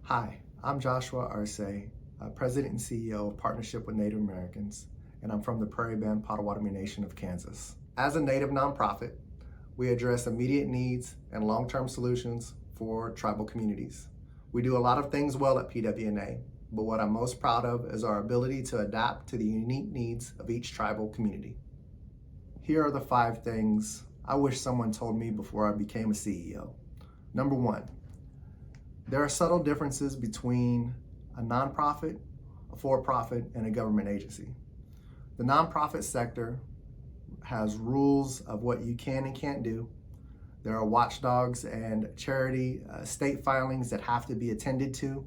Hi, I'm Joshua Arce, President and CEO of Partnership with Native Americans, and I'm from the Prairie Band Potawatomi Nation of Kansas. As a Native nonprofit, we address immediate needs and long-term solutions for tribal communities. We do a lot of things well at PWNA, but what I'm most proud of is our ability to adapt to the unique needs of each tribal community. Here are the 5 things I wish someone told me before I became a CEO. Number 1, there are subtle differences between a nonprofit, a for-profit, and a government agency. The nonprofit sector has rules of what you can and can't do. There are watchdogs and charity state filings that have to be attended to,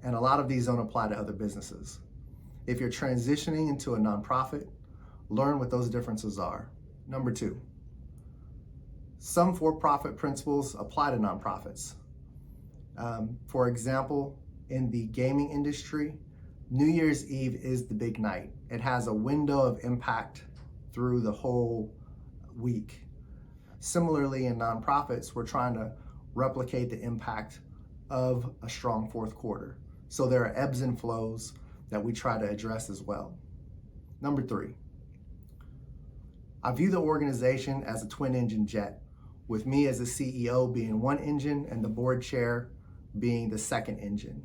and a lot of these don't apply to other businesses. If you're transitioning into a nonprofit, learn what those differences are. Number 2, some for-profit principles apply to nonprofits. For example, in the gaming industry, New Year's Eve is the big night. It has a window of impact through the whole week. Similarly, in nonprofits, we're trying to replicate the impact of a strong fourth quarter. So there are ebbs and flows that we try to address as well. Number 3, I view the organization as a twin-engine jet, with me as the CEO being one engine and the board chair being the second engine.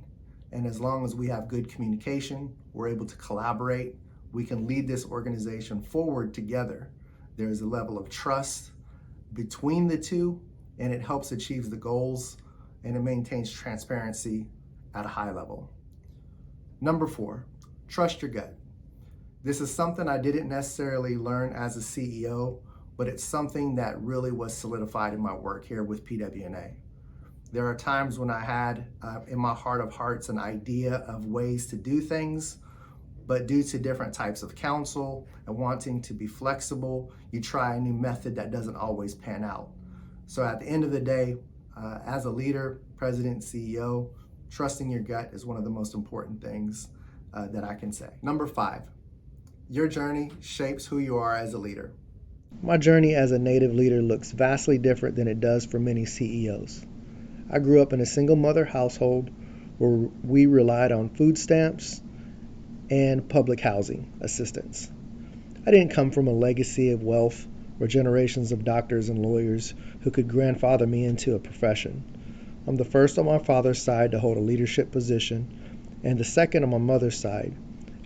And as long as we have good communication, we're able to collaborate, we can lead this organization forward together. There's a level of trust between the two, and it helps achieve the goals, and it maintains transparency at a high level. Number 4, trust your gut. This is something I didn't necessarily learn as a CEO, but it's something that really was solidified in my work here with PWNA. There are times when I had in my heart of hearts an idea of ways to do things, but due to different types of counsel and wanting to be flexible, you try a new method that doesn't always pan out. So at the end of the day, as a leader, president, CEO, trusting your gut is one of the most important things that I can say. Number 5, your journey shapes who you are as a leader. My journey as a Native leader looks vastly different than it does for many CEOs. I grew up in a single mother household where we relied on food stamps and public housing assistance. I didn't come from a legacy of wealth or generations of doctors and lawyers who could grandfather me into a profession. I'm the first on my father's side to hold a leadership position, and the second on my mother's side,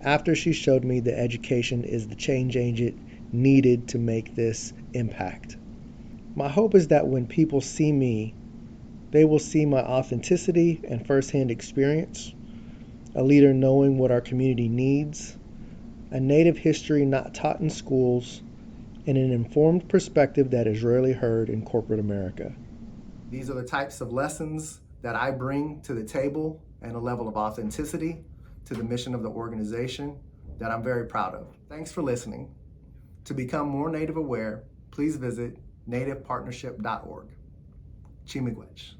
after she showed me that education is the change agent needed to make this impact. My hope is that when people see me, they will see my authenticity and firsthand experience, a leader knowing what our community needs, a Native history not taught in schools, and an informed perspective that is rarely heard in corporate America. These are the types of lessons that I bring to the table, and a level of authenticity to the mission of the organization that I'm very proud of. Thanks for listening. To become more Native aware, please visit nativepartnership.org. Chimigwech.